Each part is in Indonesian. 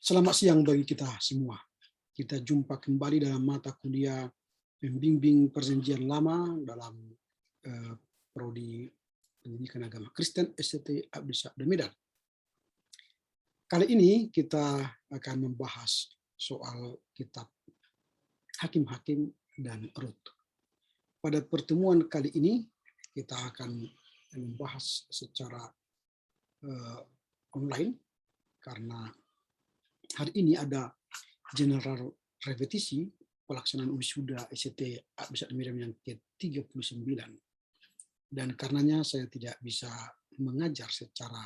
Selamat siang bagi kita semua. Kita jumpa kembali dalam mata kuliah pembimbing Perjanjian Lama dalam prodi Pendidikan Agama Kristen STT Abdi Syabda Medan. Kali ini kita akan membahas soal kitab Hakim-Hakim dan Rut. Pada pertemuan kali ini kita akan membahas secara online karena hari ini ada general repetisi pelaksanaan wisuda STT Abdi Syabda Medan yang ke-39. Dan karenanya saya tidak bisa mengajar secara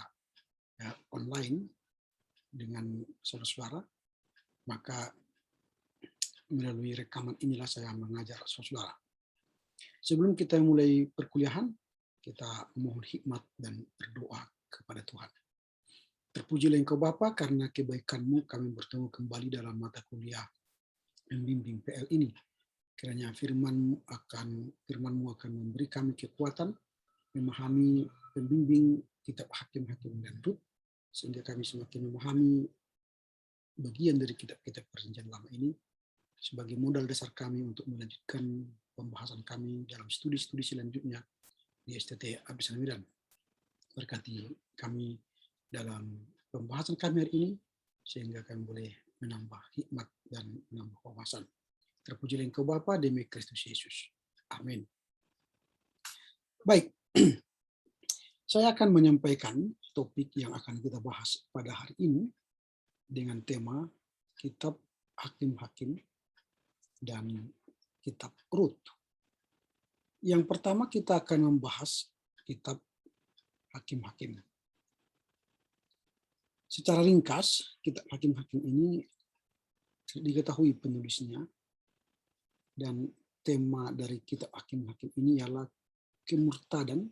online dengan saudara-saudara, maka melalui rekaman inilah saya mengajar saudara. Sebelum kita mulai perkuliahan, kita mohon hikmat dan berdoa kepada Tuhan. Terpujilah Engkau Bapa, karena kebaikan-Mu kami bertemu kembali dalam mata kuliah pembimbing PL ini. Kiranya firman-Mu akan memberi kami kekuatan memahami pembimbing kitab Hakim-Hakim dan Rut, sehingga kami semakin memahami bagian dari kitab-kitab Perjanjian Lama ini sebagai modal dasar kami untuk melanjutkan pembahasan kami dalam studi-studi selanjutnya di STT Abdi Syabda Medan. Berkati kami dalam pembahasan kami hari ini, sehingga kami boleh menambah hikmat dan menambah wawasan. Terpujilah Engkau Bapa, demi Kristus Yesus. Amin. Baik, saya akan menyampaikan topik yang akan kita bahas pada hari ini dengan tema kitab Hakim-Hakim dan kitab Rut. Yang pertama kita akan membahas kitab Hakim-Hakim. Secara ringkas, kitab Hakim-Hakim ini diketahui penulisnya, dan tema dari kitab Hakim-Hakim ini ialah kemurtadan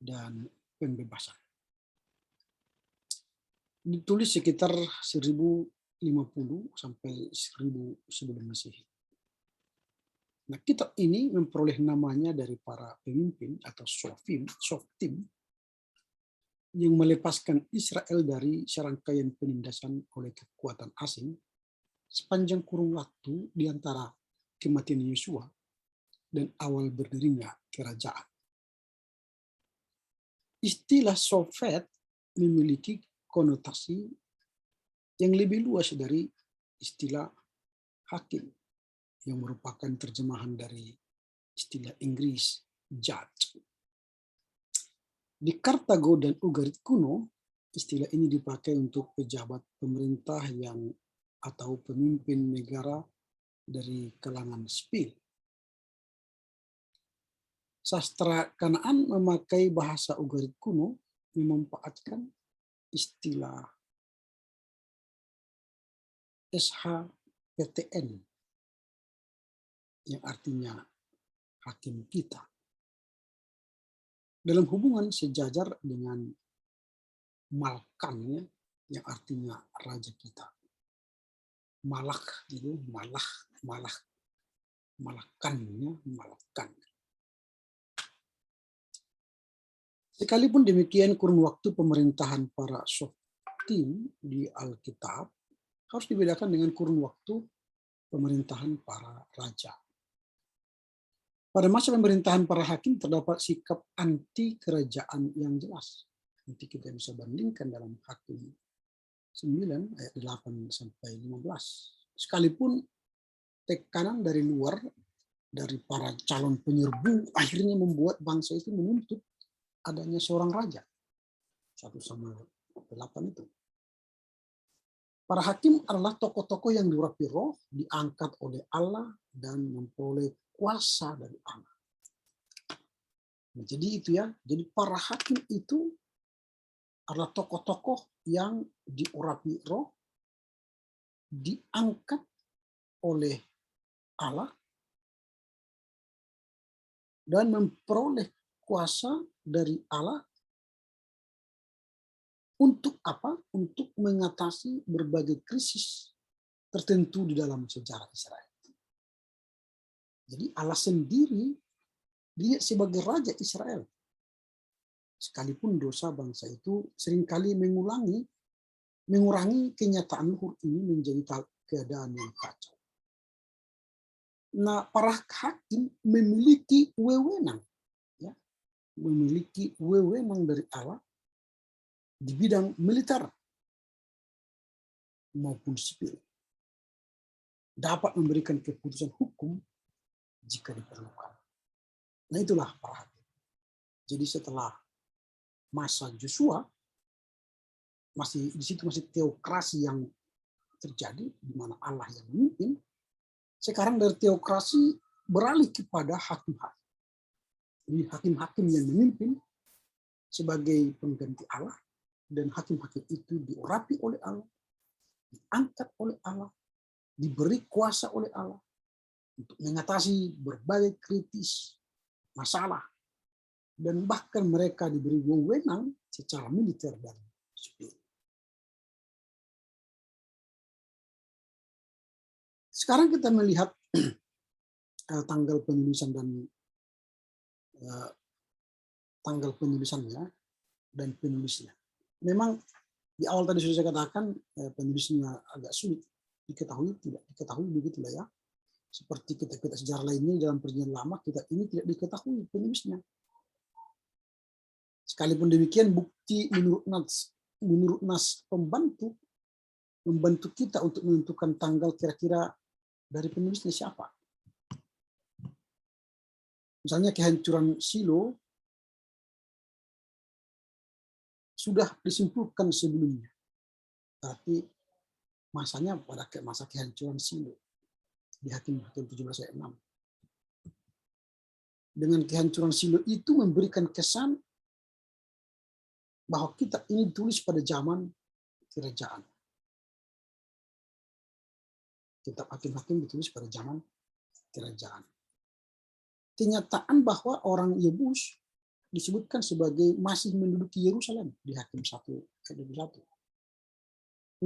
dan pembebasan. Ditulis sekitar 1050 sampai 1000 sebelum Masehi. Nah, kitab ini memperoleh namanya dari para pemimpin atau Shoftim yang melepaskan Israel dari serangkaian penindasan oleh kekuatan asing sepanjang kurun waktu di antara kematian Yosua dan awal berdirinya kerajaan. Istilah Soviet memiliki konotasi yang lebih luas dari istilah hakim, yang merupakan terjemahan dari istilah Inggris judge. Di Kartago dan Ugarit kuno, istilah ini dipakai untuk pejabat pemerintah atau pemimpin negara dari kalangan sipil. Sastra Kanaan memakai bahasa Ugarit kuno memanfaatkan istilah SHPTN yang artinya hakim kita, dalam hubungan sejajar dengan Malkan yang artinya raja kita. Malak itu Malkan. Sekalipun demikian, kurun waktu pemerintahan para Shoftim di Alkitab harus dibedakan dengan kurun waktu pemerintahan para raja. Pada masa pemerintahan para hakim terdapat sikap anti kerajaan yang jelas. Nanti kita bisa bandingkan dalam Hakim 9 ayat 8 sampai 15. Sekalipun tekanan dari luar, dari para calon penyerbu, akhirnya membuat bangsa itu menuntut adanya seorang raja. 1 Samuel 8 itu. Para hakim adalah tokoh-tokoh yang diurapi roh, diangkat oleh Allah, dan memperoleh kuasa dari Allah. Nah, jadi itu ya. Jadi para hakim itu adalah tokoh-tokoh yang diurapi roh, diangkat oleh Allah, dan memperoleh kuasa dari Allah untuk apa? Untuk mengatasi berbagai krisis tertentu di dalam sejarah Israel. Jadi Allah sendiri dia sebagai Raja Israel. Sekalipun dosa bangsa itu seringkali mengulangi mengurangi kenyataan luhur ini menjadi keadaan yang kacau. Nah, para hakim memiliki wewenang, ya, memiliki wewenang dari Allah di bidang militer maupun sipil, dapat memberikan keputusan hukum jika diperlukan. Nah, itulah para hakim. Jadi setelah masa Joshua, masih di situ masih teokrasi yang terjadi, di mana Allah yang memimpin. Sekarang dari teokrasi beralih kepada hakim-hakim. Jadi hakim-hakim yang memimpin sebagai pengganti Allah, dan hakim-hakim itu diurapi oleh Allah, diangkat oleh Allah, diberi kuasa oleh Allah untuk mengatasi berbagai kritis masalah, dan bahkan mereka diberi wewenang secara militer dan sipil. Sekarang kita melihat tanggal penulisan dan tanggal penulisannya dan penulisnya. Memang di awal tadi sudah saya katakan penulisnya agak sulit diketahui, tidak diketahui begitulah ya. Seperti kitab-kitab sejarah lainnya dalam perjanjian lama, kitab ini tidak diketahui penulisnya. Sekalipun demikian, bukti menurut nas pembantu membantu kita untuk menentukan tanggal kira-kira dari penulisnya siapa. Misalnya kehancuran Silo sudah disimpulkan sebelumnya. Tapi masanya pada masa kehancuran Silo di Hakim-Hakim 17 ayat 6. Dengan kehancuran Silo itu memberikan kesan bahwa kitab ini ditulis pada zaman kerajaan. Kitab Hakim-Hakim ditulis pada zaman kerajaan. Kenyataan bahwa orang Yebus disebutkan sebagai masih menduduki Yerusalem di Hakim 1 ayat 21.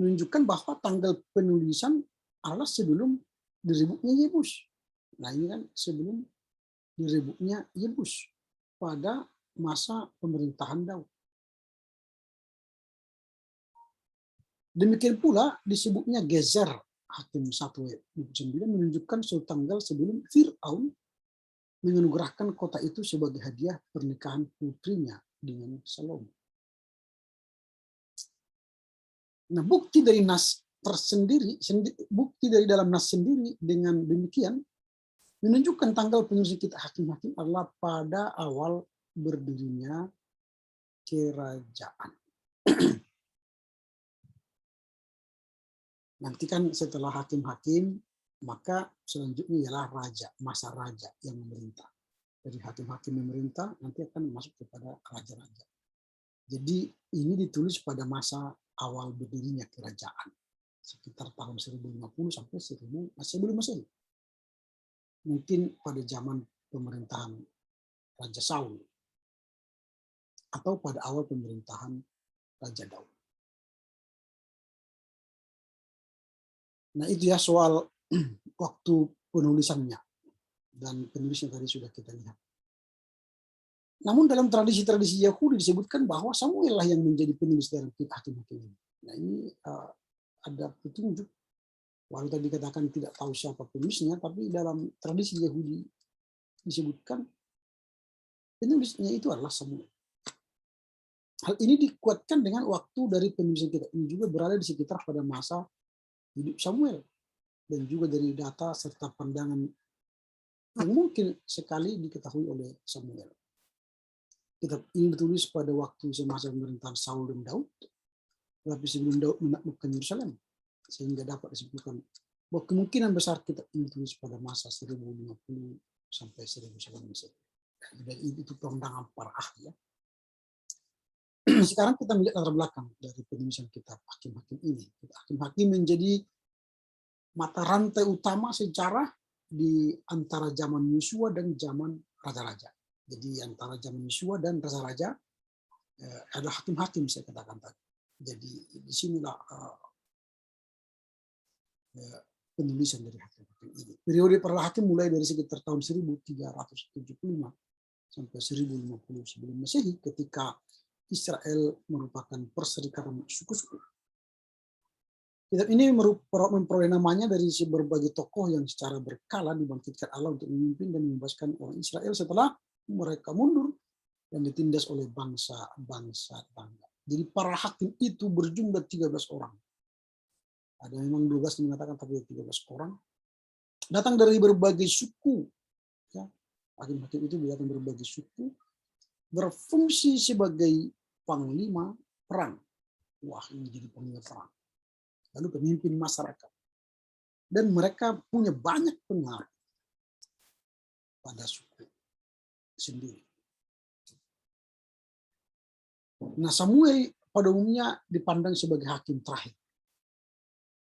Menunjukkan bahwa tanggal penulisan adalah sebelum direbutnya Yebus. Nah, ini kan sebelum direbutnya Yebus pada masa pemerintahan Daud. Demikian pula disebutnya Gezer Hakim 1 ayat 29 menunjukkan suatu tanggal sebelum Fir'aun menganugerahkan kota itu sebagai hadiah pernikahan putrinya dengan Salomo. Nah, bukti dari nas tersendiri, bukti dari dalam nas sendiri dengan demikian menunjukkan tanggal penulisan kitab Hakim-Hakim adalah pada awal berdirinya kerajaan. Nanti kan setelah hakim-hakim, maka selanjutnya ialah raja, masa raja yang memerintah. Dari hakim-hakim memerintah, nanti akan masuk kepada raja-raja. Jadi ini ditulis pada masa awal berdirinya kerajaan, sekitar tahun 1050 sampai 1000 sebelum Masehi. Mungkin pada zaman pemerintahan Raja Saul, atau pada awal pemerintahan Raja Daud. Nah, itu ya soal waktu penulisannya, dan penulisnya tadi sudah kita lihat. Namun dalam tradisi-tradisi Yahudi disebutkan bahwa Samuel lah yang menjadi penulis dalam kitab Hakim-Hakim ini. Nah, ini ada petunjuk. Walau tadi dikatakan tidak tahu siapa penulisnya, tapi dalam tradisi Yahudi disebutkan penulisnya itu adalah Samuel. Hal ini dikuatkan dengan waktu dari penulisan kitab ini juga berada di sekitar pada masa hidup Samuel, dan juga dari data serta pandangan yang mungkin sekali diketahui oleh Samuel. Kitab ini ditulis pada waktu semasa pemerintahan Saul dan Daud, tapi sebelum Daud menaklukkan Yerusalem, sehingga dapat disebutkan bahwa kemungkinan besar kitab ini ditulis pada masa 1050 sampai 1000 sebelum Masehi. Dan itu pandangan para ahli. Sekarang kita melihat latar belakang dari penulisan kitab Hakim-Hakim ini. Hakim-Hakim menjadi mata rantai utama sejarah di antara zaman Yosua dan zaman raja-raja. Jadi antara zaman Yosua dan raja-raja ada hakim-hakim, saya katakan tadi. Jadi di sinilah penulisan dari hakim-hakim ini. Periode para hakim mulai dari sekitar tahun 1375 sampai 1050 sebelum Masehi, ketika Israel merupakan perserikatan suku-suku. Kitab ini memperoleh namanya dari berbagai tokoh yang secara berkala dibangkitkan Allah untuk memimpin dan membebaskan orang Israel setelah mereka mundur dan ditindas oleh bangsa-bangsa tetangga. Jadi para hakim itu berjumlah 13 orang. Ada memang 12 yang mengatakan, tapi 13 orang. Datang dari berbagai suku. Ya. Hakim-hakim itu datang dari berbagai suku. Berfungsi sebagai panglima perang. Wah, ini jadi panglima perang. Lalu pemimpin masyarakat. Dan mereka punya banyak pengaruh pada suku sendiri. Nah, Samuel pada umumnya dipandang sebagai hakim terakhir.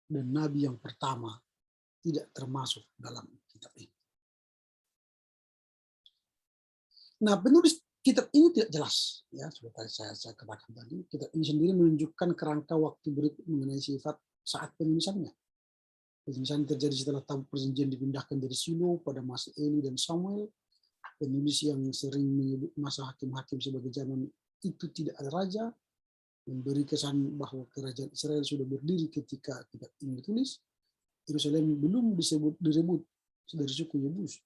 Dan nabi yang pertama tidak termasuk dalam kitab ini. Nah, penulis kitab ini tidak jelas, ya seperti saya katakan tadi. Kitab ini sendiri menunjukkan kerangka waktu berikut mengenai sifat saat penulisannya. Penulisan terjadi setelah Tabut Perjanjian dipindahkan dari Silo pada masa Eli dan Samuel. Penulis yang sering menyebut masa hakim-hakim sebagai zaman itu tidak ada raja, memberi kesan bahwa kerajaan Israel sudah berdiri ketika kitab ini ditulis. Yerusalem belum direbut dari suku Yebus.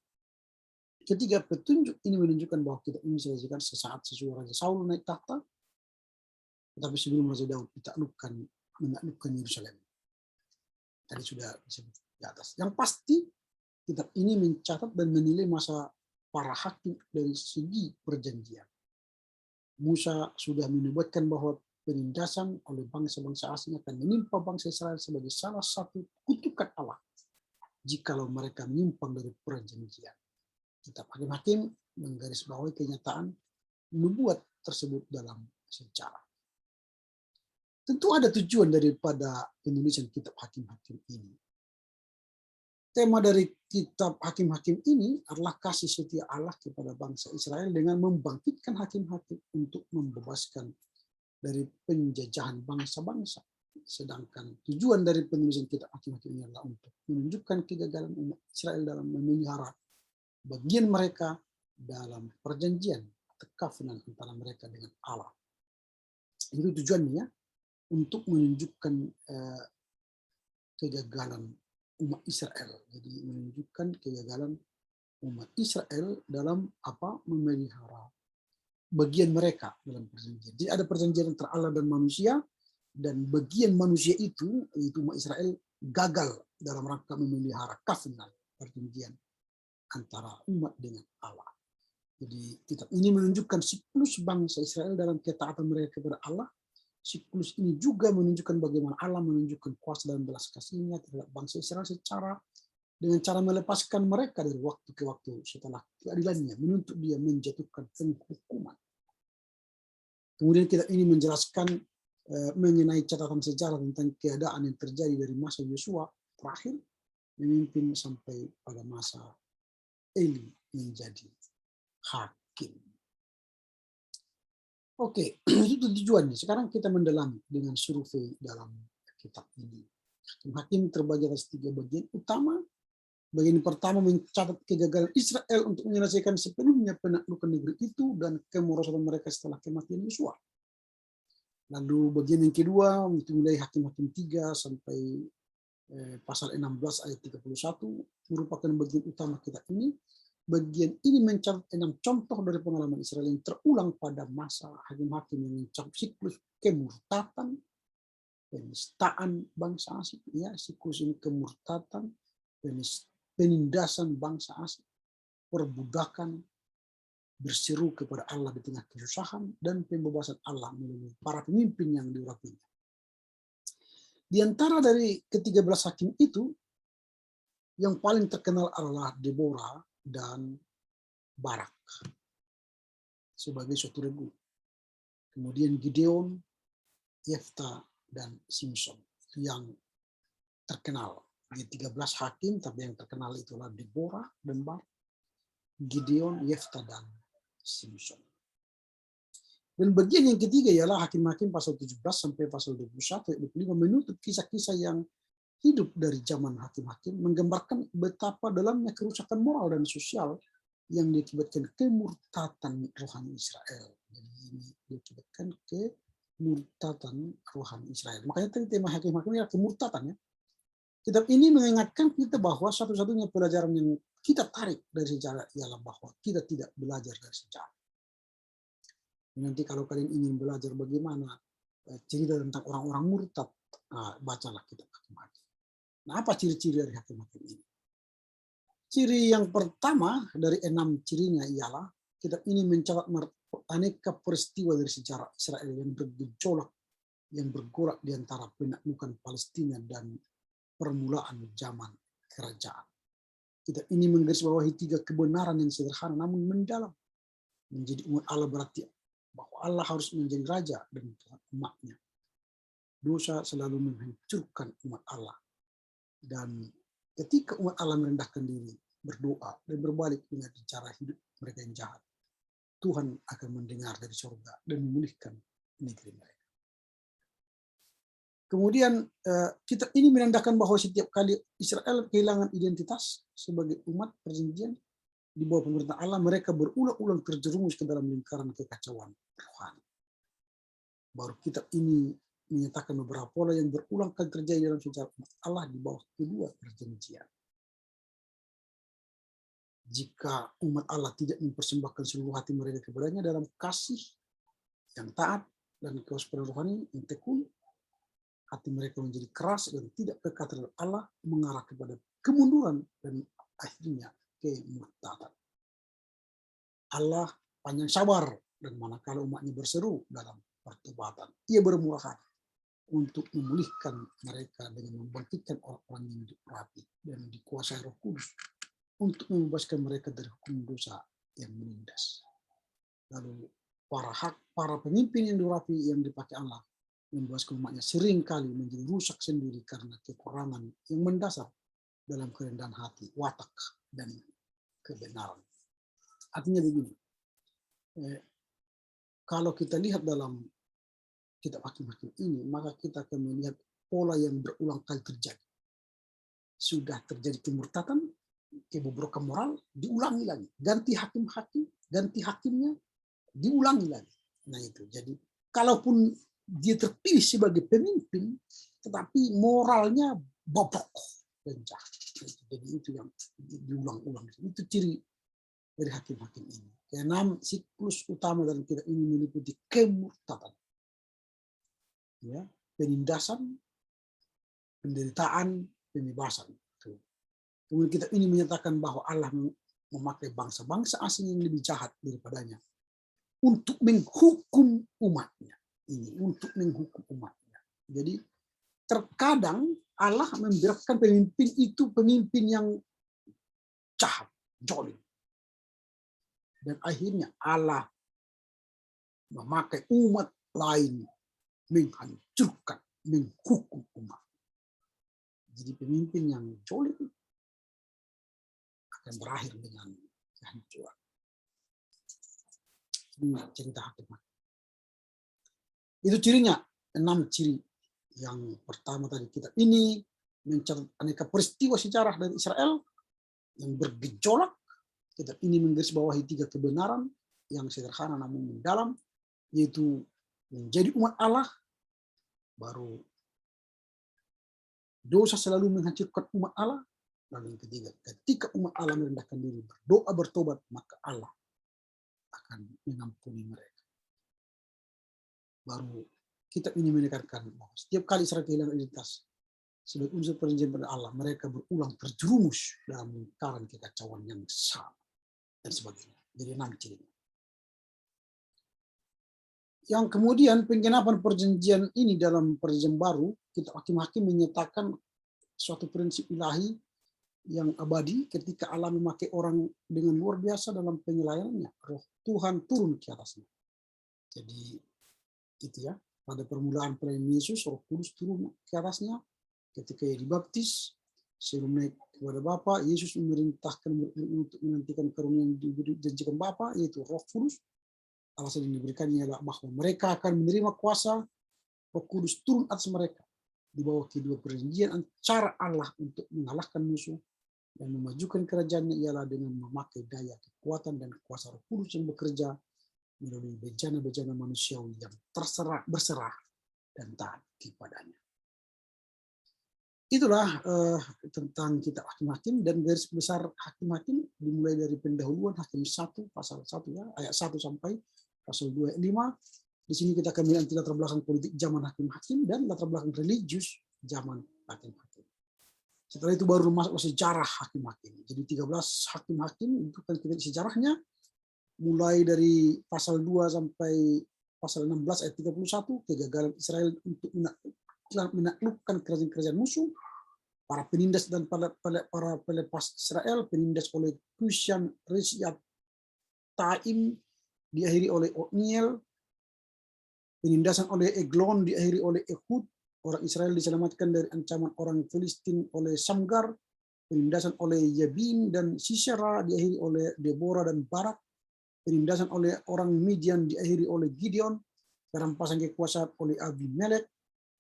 Ketiga petunjuk ini menunjukkan bahwa kitab ini disajikan sesaat sesudah Raja Saul naik tahta, tetapi sebelum Raja Daud menaklukkan Yerusalem. Tadi sudah disebut di atas. Yang pasti kitab ini mencatat dan menilai masa para hakim dari segi perjanjian. Musa sudah menubuatkan bahwa penindasan oleh bangsa-bangsa asing akan menimpa bangsa Israel sebagai salah satu kutukan Allah jikalau mereka menyimpang dari perjanjian. Kitab Hakim-Hakim menggarisbawahi kenyataan nubuat tersebut dalam sejarah. Tentu ada tujuan daripada penulisan kitab Hakim-Hakim ini. Tema dari kitab Hakim-Hakim ini adalah kasih setia Allah kepada bangsa Israel dengan membangkitkan hakim-hakim untuk membebaskan dari penjajahan bangsa-bangsa. Sedangkan tujuan dari penulisan kitab Hakim-Hakim ini adalah untuk menunjukkan kegagalan umat Israel dalam memelihara bagian mereka dalam perjanjian atau covenant antara mereka dengan Allah. Itu tujuannya, untuk menunjukkan kegagalan umat Israel. Jadi menunjukkan kegagalan umat Israel dalam memelihara bagian mereka dalam perjanjian. Jadi ada perjanjian antara Allah dan manusia, dan bagian manusia itu, yaitu umat Israel, gagal dalam rangka memelihara covenant, perjanjian antara umat dengan Allah. Jadi kitab ini menunjukkan siklus bangsa Israel dalam ketaatan mereka kepada Allah. Siklus ini juga menunjukkan bagaimana Allah menunjukkan kuasa dan belas kasih-Nya terhadap bangsa Israel dengan cara melepaskan mereka dari waktu ke waktu setelah keadilan-Nya menuntut dia menjatuhkan penghukuman. Kemudian kitab ini menjelaskan mengenai catatan sejarah tentang keadaan yang terjadi dari masa Yosua terakhir memimpin sampai pada masa Eli menjadi hakim. Oke, itu tujuannya. Sekarang kita mendalami dengan survei dalam kitab ini. Hakim terbagi atas 3 bagian utama. Bagian pertama mencatat kegagalan Israel untuk menyelesaikan sepenuhnya penaklukan negeri itu dan kemerosotan mereka setelah kematian Yosua. Lalu bagian yang kedua mulai Hakim-Hakim 3 sampai pasal 16 ayat 31 merupakan bagian utama kitab ini. Bagian ini mencatat 6 contoh dari pengalaman Israel yang terulang pada masa hakim-hakim yang mencakup siklus kemurtatan, penistaan bangsa asing, ya, siklus ini kemurtatan, penindasan bangsa asing, perbudakan, berseru kepada Allah di tengah kesusahan, dan pembebasan Allah melalui para pemimpin yang diurapinya. Di antara dari ke-13 hakim itu, yang paling terkenal adalah Deborah dan Barak sebagai suatu regu. Kemudian Gideon, Yefta, dan Simson yang terkenal. Di 13 hakim, tapi yang terkenal itulah Deborah dan Barak, Gideon, Yefta, dan Simson. Dan bagian yang ketiga ialah Hakim-Hakim pasal 17 sampai pasal 21 ayat 25 menutup kisah-kisah yang hidup dari zaman hakim-hakim, menggambarkan betapa dalamnya kerusakan moral dan sosial yang diakibatkan kemurtatan rohani Israel. Jadi ini diakibatkan kemurtatan rohani Israel. Makanya tadi tema hakim-hakim adalah kemurtatan ya. Kitab ini mengingatkan kita bahwa satu-satunya pelajaran yang kita tarik dari sejarah ialah bahwa kita tidak belajar dari sejarah. Nanti kalau kalian ingin belajar bagaimana cerita tentang orang-orang murtad, bacalah kitab hakim-hakim. Nah, apa ciri-ciri dari hakim-hakim ini? Ciri yang pertama dari 6 cirinya ialah kitab ini mencatat aneka peristiwa dari sejarah Israel yang bergejolak, yang bergolak di antara penaklukan Palestina dan permulaan zaman kerajaan. Kitab ini menggarisbawahi 3 kebenaran yang sederhana namun mendalam. Menjadi umat Allah berarti bahwa Allah harus menjadi raja dan Tuhan umatnya. Dosa selalu menghancurkan umat Allah. Dan ketika umat Allah merendahkan diri, berdoa, dan berbalik dengan cara hidup mereka yang jahat, Tuhan akan mendengar dari surga dan memulihkan negeri mereka. Kemudian kitab ini menandakan bahwa setiap kali Israel kehilangan identitas sebagai umat perjanjian di bawah pemerintahan Allah, mereka berulang-ulang terjerumus ke dalam lingkaran kekacauan rohani. Baru kitab ini menyatakan beberapa pola yang berulang kali terjadi dalam sejarah umat Allah di bawah kedua perjanjian. Jika umat Allah tidak mempersembahkan seluruh hati mereka kepadanya dalam kasih yang taat dan kewaspadaan rohani yang tekun, hati mereka menjadi keras dan tidak dekat terhadap Allah, mengarah kepada kemunduran dan akhirnya kemurtadan. Allah panjang sabar dan manakala umatnya berseru dalam pertobatan, ia bermurah hati untuk memulihkan mereka dengan membangkitkan orang-orang yang dirapi dan dikuasai Roh Kudus untuk membebaskan mereka dari hukum dosa yang menindas. Lalu para pemimpin yang dirapi yang dipakai Allah membebaskan umatnya seringkali menjadi rusak sendiri karena kekurangan yang mendasar dalam kerendahan hati, watak, dan kebenaran. Artinya begini, kalau kita lihat dalam kitab hakim-hakim ini, maka kita akan melihat pola yang berulang kali terjadi. Sudah terjadi kemurtadan, kebobrokan moral, diulangi lagi. Ganti hakim-hakim, ganti hakimnya, diulangi lagi. Nah itu, jadi kalaupun dia terpilih sebagai pemimpin, tetapi moralnya bobrok dan jahat. Jadi itu yang diulang-ulang. Itu ciri dari hakim-hakim ini. Keenam, siklus utama dalam kitab ini meliputi kemurtadan, ya, penindasan, penderitaan, pembebasan. Kemudian kitab ini menyatakan bahwa Allah memakai bangsa-bangsa asing yang lebih jahat daripadanya untuk menghukum umatnya. Ini untuk menghukum umatnya. Jadi terkadang Allah membiarkan pemimpin itu pemimpin yang jahat, zalim. Dan akhirnya Allah memakai umat lain menghancurkan, menghukum umat. Jadi pemimpin yang zalim akan berakhir dengan kehancuran. Ini cerita hakim. Itu cirinya, 6 ciri. Yang pertama tadi kitab ini mencatat aneka peristiwa sejarah dari Israel yang bergejolak. Kitab ini menggarisbawahi 3 kebenaran yang sederhana namun mendalam, yaitu menjadi umat Allah, baru dosa selalu menghancurkan umat Allah, lalu yang ketiga, ketika umat Allah merendahkan diri, berdoa bertobat, maka Allah akan mengampuni mereka. Baru kitab ini menekankan bahwa setiap kali Israel kehilangan identitas sebagai unsur perjanjian pada Allah, mereka berulang terjerumus dalam lingkaran kekacauan yang sama dan sebagainya. Jadi 6 ciri. Yang kemudian penggenapan perjanjian ini dalam perjanjian baru, kitab hakim-hakim menyatakan suatu prinsip ilahi yang abadi ketika Allah memakai orang dengan luar biasa dalam penyelayanannya. Roh Tuhan turun ke atasnya. Jadi itu ya, pada permulaan pelayanan Yesus, Roh Kudus turun ke atasnya ketika ia dibaptis. Sebelum naik kepada Bapa, Yesus memerintahkan untuk menantikan karunia yang dijanjikan Bapa, yaitu Roh Kudus. Alasan yang diberikannya adalah bahwa mereka akan menerima kuasa Roh Kudus turun atas mereka di bawah kedua perjanjian. Cara Allah untuk mengalahkan musuh dan memajukan kerajaannya ialah dengan memakai daya kekuatan dan kuasa Roh Kudus yang bekerja melalui bejana-bejana manusiawi yang berserah dan taat kepadanya. Itulah tentang kitab Hakim-Hakim, dan garis besar Hakim-Hakim dimulai dari pendahuluan Hakim 1 pasal 1 ya, ayat 1 sampai pasal 2 ayat 5. Di sini kita akan melihat latar belakang politik zaman Hakim-Hakim dan latar belakang religius zaman Hakim-Hakim. Setelah itu baru masuk sejarah Hakim-Hakim. Jadi 13 Hakim-Hakim itu kan kita sejarahnya mulai dari pasal 2 sampai pasal 16 ayat 31, kegagalan Israel untuk menaklukkan kerajaan-kerajaan musuh, para penindas dan para pelepas Israel, penindas oleh Kushan Rishyat Taim, diakhiri oleh Otniel, penindasan oleh Eglon diakhiri oleh Ehud, orang Israel diselamatkan dari ancaman orang Filistin oleh Samgar, penindasan oleh Yabin dan Sisera diakhiri oleh Deborah dan Barak, penindasan oleh orang Midian diakhiri oleh Gideon, perampasan kekuasaan oleh Abimelek,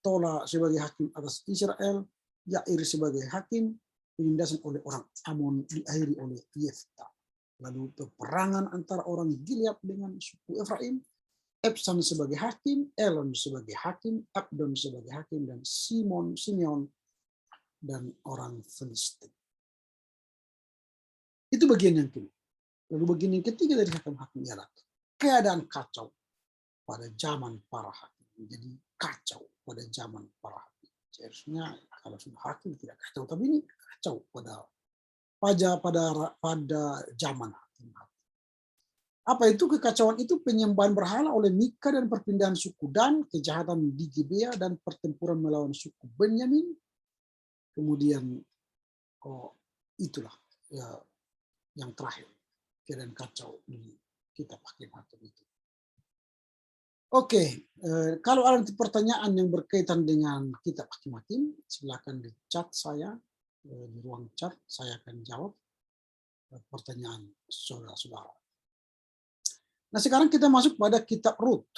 Tola sebagai hakim atas Israel, Yair sebagai hakim, penindasan oleh orang Amon diakhiri oleh Yefta. Lalu peperangan antara orang Gilead dengan suku Efraim, Ebsan sebagai hakim, Elon sebagai hakim, Abdon sebagai hakim, dan Simeon dan orang Filistin. Itu bagian yang kedua. Lalu bagian yang ketiga dari Hakim-Hakim ialah keadaan kacau pada zaman para hakim. Jadi kacau pada zaman para hakim. Seharusnya kalau sudah hakim tidak kacau, tapi ini kacau pada zaman hakim-hakim. Apa itu kekacauan itu? Penyembahan berhala oleh Mika dan perpindahan suku Dan, kejahatan di Gibea dan pertempuran melawan suku Benyamin. Kemudian itulah ya, yang terakhir, keadaan kacau di kitab Hakim-Hakim itu. Oke, kalau ada pertanyaan yang berkaitan dengan kitab Hakim-Hakim, silakan di chat saya, di ruang chat, saya akan jawab pertanyaan saudara-saudara. Nah, sekarang kita masuk pada kitab Rut.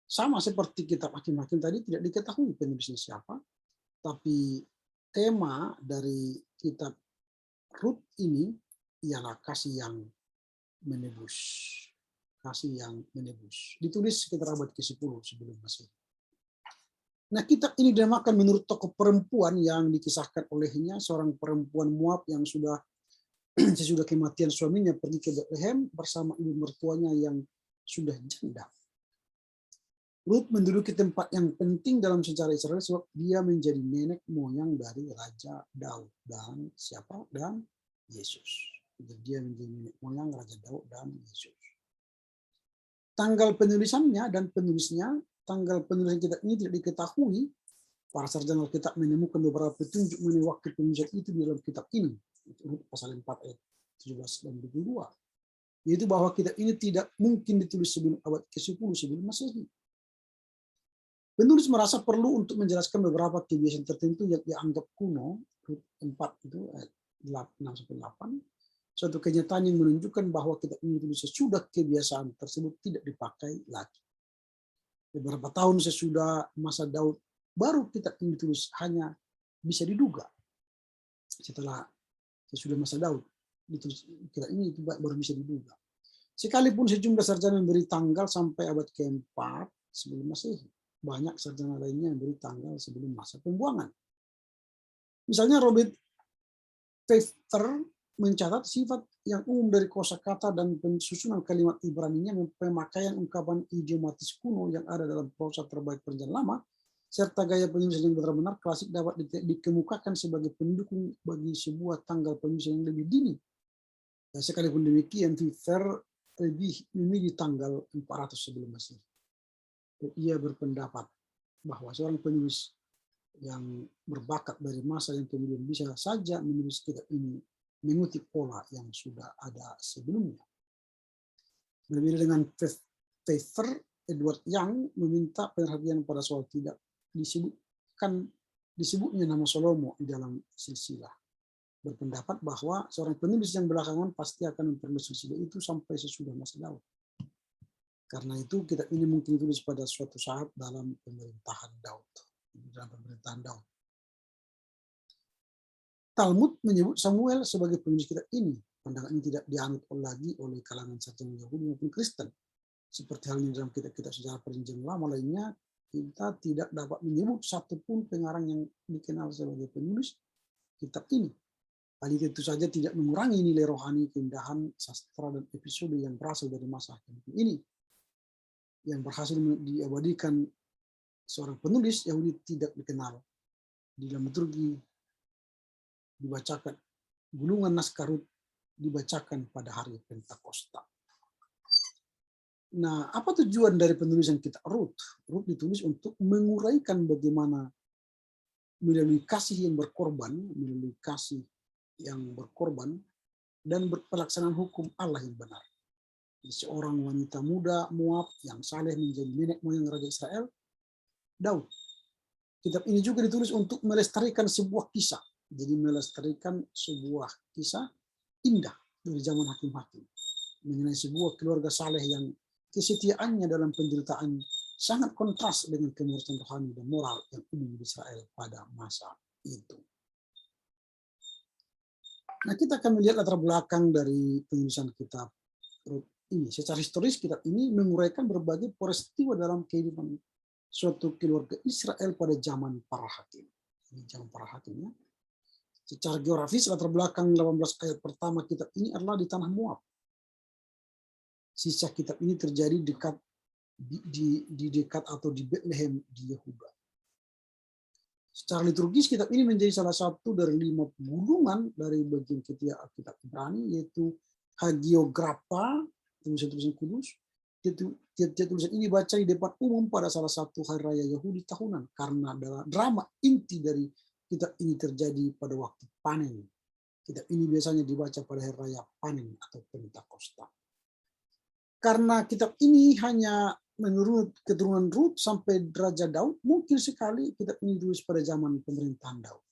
Sama seperti kitab Hakim-Hakim tadi, tidak diketahui penulisnya siapa, tapi tema dari kitab Rut ini ialah kasih yang menebus. Kasih yang menebus. Ditulis sekitar abad ke-10 sebelum Masehi. Nah, kitab ini dinamakan menurut tokoh perempuan yang dikisahkan olehnya, seorang perempuan Moab yang sudah sesudah kematian suaminya pergi ke Bethlehem bersama ibu mertuanya yang sudah janda. Rut menduduki tempat yang penting dalam sejarah Israel sebab dia menjadi nenek moyang dari Raja Daud dan siapa? Dan Yesus. Jadi dia menjadi nenek moyang Raja Daud dan Yesus. Tanggal penulisannya dan penulisnya, tanggal penulisan kitab ini tidak diketahui. Para sarjana Alkitab menemukan beberapa petunjuk mengenai waktu penulisan itu di dalam kitab ini. Pasal 4 ayat 17 dan 22. Yaitu bahwa kitab ini tidak mungkin ditulis sebelum abad ke-10 sebelum Masehi. Penulis merasa perlu untuk menjelaskan beberapa kebiasaan tertentu yang dianggap kuno, 4 itu ayat 6-8, suatu kenyataan yang menunjukkan bahwa kitab ini ditulis sesudah kebiasaan tersebut tidak dipakai lagi. Beberapa tahun sesudah masa Daud, baru kitab ini ditulis, hanya bisa diduga. Setelah sesudah masa Daud, ditulis kitab ini baru bisa diduga. Sekalipun sejumlah sarjana memberi tanggal sampai abad ke-4 sebelum Masehi, banyak sarjana lainnya yang memberi tanggal sebelum masa pembuangan. Misalnya Robert Pfeffer mencatat sifat yang umum dari kosakata dan pensusunan kalimat Ibrani-nya, pemakaian ungkapan idiomatis kuno yang ada dalam prosa terbaik Perjanjian Lama, serta gaya penulisan yang benar-benar klasik dapat dikemukakan sebagai pendukung bagi sebuah tanggal penulisan yang lebih dini. Dan sekalipun demikian, Pfeffer lebih memilih tanggal 400 sebelum Masehi. Ia berpendapat bahwa seorang penulis yang berbakat dari masa yang kemudian bisa saja menulis kitab ini mengutip pola yang sudah ada sebelumnya. Berbeda dengan Pfeffer, Edward Young meminta perhatian pada soal tidak disebutnya nama Salomo di dalam silsilah. Berpendapat bahwa seorang penulis yang belakangan pasti akan memperoleh silsilah itu sampai sesudah masa Daud. Karena itu kitab ini mungkin ditulis pada suatu saat dalam pemerintahan Daud. Talmud menyebut Samuel sebagai penulis kitab ini. pandangan ini tidak dianut lagi oleh kalangan sarjana Yahudi maupun Kristen. Seperti halnya dalam kitab-kitab sejarah Perjanjian Lama lainnya, kita tidak dapat menyebut satupun pengarang yang dikenal sebagai penulis kitab ini. Hal itu tentu saja tidak mengurangi nilai rohani, keindahan, sastra, dan episode yang berasal dari masa hakim ini. Yang berhasil diabadikan seorang penulis Yahudi tidak dikenal. Di dalam liturgi dibacakan, gulungan naskah Rut dibacakan pada hari Pentakosta. Nah, apa tujuan dari penulisan kitab Rut? Rut ditulis untuk menguraikan bagaimana melalui kasih yang berkorban, dan pelaksanaan hukum Allah yang benar. Seorang wanita muda Moab yang saleh menjadi nenek moyang Raja Israel, Daud. Kitab ini juga ditulis untuk melestarikan sebuah kisah. Jadi melestarikan sebuah kisah indah dari zaman hakim-hakim. Mengenai sebuah keluarga saleh yang kesetiaannya dalam penderitaan sangat kontras dengan kemurtaan rohani dan moral yang umum di Israel pada masa itu. Nah, kita akan melihat latar belakang dari penulisan kitab Rut ini. Secara historis, kitab ini menguraikan berbagai peristiwa dalam kehidupan suatu keluarga Israel pada zaman para hakim. Ini zaman para hakim, ya. Secara geografis, latar belakang 18 ayat pertama kitab ini adalah di tanah Moab. Sisa kitab ini terjadi di dekat atau di Bethlehem di Yehuda. Secara liturgis, kitab ini menjadi salah satu dari 5 gulungan dari bagian ketiga Alkitab Ibrani, yaitu Hagiographa, tulisan-tulisan kudus. Tiap tulisan ini dibaca di depan umum pada salah satu hari raya Yahudi tahunan, karena drama inti dari kitab ini terjadi pada waktu panen. Kitab ini biasanya dibaca pada hari raya panen atau Pentakosta. Karena kitab ini hanya menurut keturunan Rut sampai Raja Daud, mungkin sekali kitab ini ditulis pada zaman pemerintahan Daud.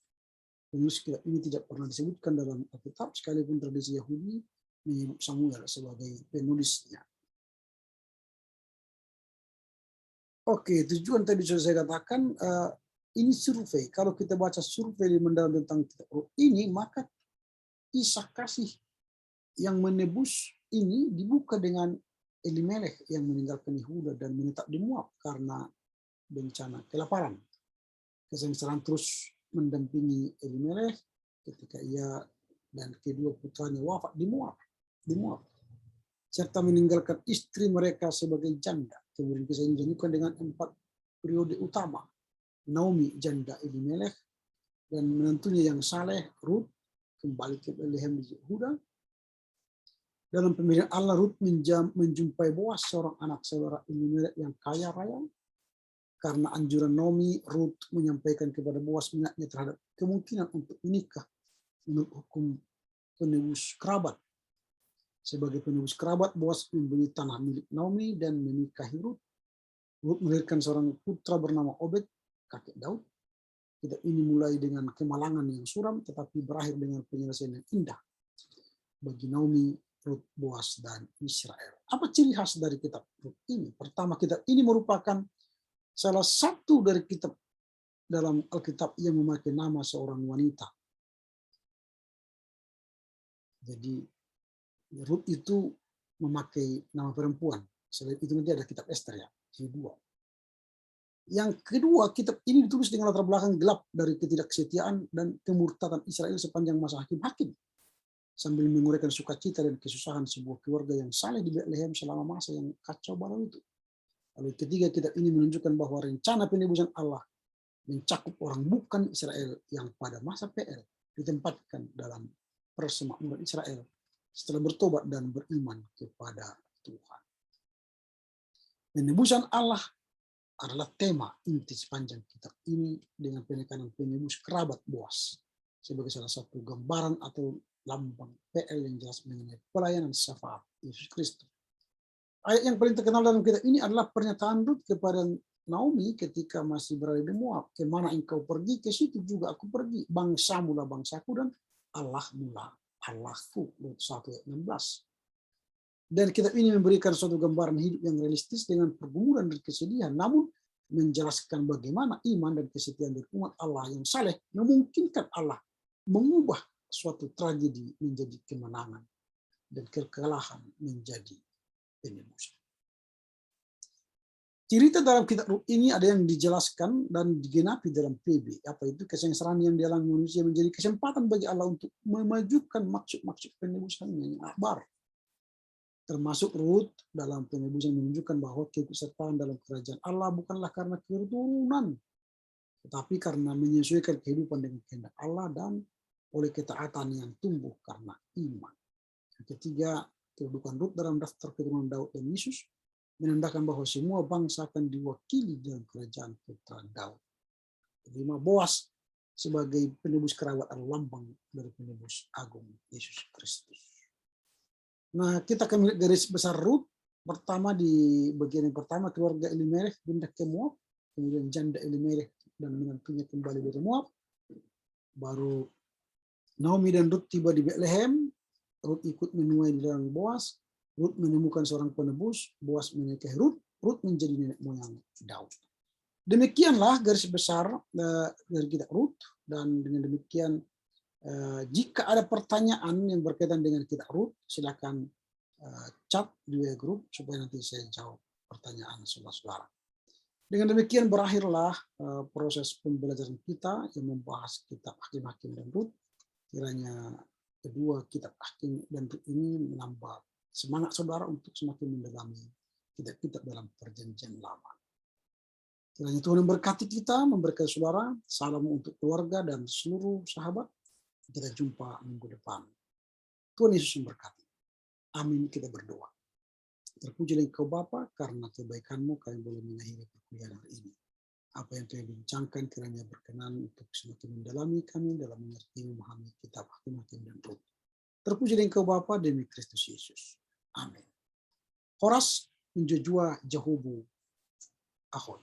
Penulis kitab ini tidak pernah disebutkan dalam Alkitab, sekalipun tradisi Yahudi menyebut Samuel sebagai penulisnya. Oke, tujuan tadi sudah saya katakan, ini survei. Kalau kita baca survei yang mendalam tentang kitab Rut ini, maka kisah kasih yang menebus ini dibuka dengan Elimelech yang meninggalkan Yehuda dan menetap di Moab karena bencana kelaparan. Kesengsaraan terus mendampingi Elimelech ketika ia dan kedua putranya wafat di Moab, serta meninggalkan istri mereka sebagai janda. Kemudian kisah ini dilanjutkan dengan 4 periode utama. Naomi, janda Elimelech, dan menantunya yang saleh, Rut, kembali ke Bethlehem di Yehuda. Dalam pemilihan Allah, Rut menjumpai Boas, seorang anak saudara Elimelech yang kaya raya. Karena anjuran Naomi, Rut menyampaikan kepada Boas minatnya terhadap kemungkinan untuk menikah menurut hukum penebus kerabat. Sebagai penebus kerabat, Boas membeli tanah milik Naomi dan menikahi Rut. Rut melahirkan seorang putra bernama Obed, kakek Daud. Kitab ini mulai dengan kemalangan yang suram, tetapi berakhir dengan penyelesaian yang indah bagi Naomi, Rut, Boas, dan Israel. Apa ciri khas dari kitab Rut ini? Pertama, kitab ini merupakan salah satu dari kitab dalam Alkitab yang memakai nama seorang wanita. Jadi Rut itu memakai nama perempuan. Selain itu nanti ada kitab Ester, ya, kedua. Yang kedua, kitab ini ditulis dengan latar belakang gelap dari ketidaksetiaan dan kemurtadan Israel sepanjang masa hakim-hakim, sambil menguraikan sukacita dan kesusahan sebuah keluarga yang saleh di Bethlehem selama masa yang kacau balau itu. Lalu ketiga, kitab ini menunjukkan bahwa rencana penebusan Allah mencakup orang bukan Israel yang pada masa PL ditempatkan dalam persemakmuran Israel setelah bertobat dan beriman kepada Tuhan. Penebusan Allah adalah tema inti sepanjang kitab ini dengan penekanan penebus kerabat Boas sebagai salah satu gambaran atau lambang PL yang jelas mengenai pelayanan syafaat Yesus Kristus. Ayat yang paling terkenal dalam kitab ini adalah pernyataan Rut kepada Naomi ketika masih berada di Moab. Kemana engkau pergi, ke situ juga aku pergi. Bangsamu lah bangsaku dan Allahmu lah Allahku. Rut 1 ayat 16. Dan kitab ini memberikan suatu gambaran hidup yang realistis dengan pergumulan dan kesedihan, namun menjelaskan bagaimana iman dan kesetiaan dari umat Allah yang saleh memungkinkan Allah mengubah suatu tragedi menjadi kemenangan. dan kekalahan menjadi penebusan. Cerita dalam kitab Rut ini ada yang dijelaskan dan digenapi dalam PB. Apa itu? Kesengsaraan yang dialami manusia menjadi kesempatan bagi Allah untuk memajukan maksud-maksud penebusannya yang akbar. Termasuk Rut dalam penebusan menunjukkan bahwa keikutsertaan dalam kerajaan Allah bukanlah karena keturunan, tetapi karena menyesuaikan kehidupan dengan kehendak Allah dan oleh ketaatan yang tumbuh karena iman. Yang ketiga, kedudukan Rut dalam daftar keturunan Daud dan Yesus menandakan bahwa semua bangsa akan diwakili dalam kerajaan putra Daud. Kelima, Boas sebagai penebus kerabat adalah lambang dari penebus agung Yesus Kristus. Nah, kita akan melihat garis besar Rut. Pertama, di bagian yang pertama, keluarga Elimelech pindah ke Moab, kemudian janda Elimelech dan menantunya kembali dari Moab. Baru Naomi dan Rut tiba di Bethlehem. Rut ikut menuai di ladang Boas. Rut menemukan seorang penebus, Boas menikahi Rut, Rut menjadi nenek moyang Daud. Demikianlah garis besar dari kitab Rut, dan dengan demikian jika ada pertanyaan yang berkaitan dengan kitab Rut, silakan chat di grup supaya nanti saya jawab pertanyaan saudara-saudara. Dengan demikian berakhirlah proses pembelajaran kita yang membahas kitab Hakim-Hakim dan Rut. Kiranya kedua kitab Hakim dan Rut ini menambah semangat saudara untuk semakin mendalami kitab-kitab dalam perjanjian lama. Kiranya Tuhan memberkati kita, memberkati saudara. Salam untuk keluarga dan seluruh sahabat. Kita jumpa minggu depan. Tuhan Yesus memberkati. Amin, kita berdoa. Terpujilah Engkau Bapa, karena kebaikan-Mu kami boleh mengakhiri perkuliahan hari ini. Apa yang kami bincangkan kiranya berkenan untuk semakin mendalami kami dalam mengerti memahami kitab Hakim-Hakim dan Rut. Terpujilah Engkau Bapa demi Kristus Yesus. Amin. Horas menjejua Jahubu Ahod.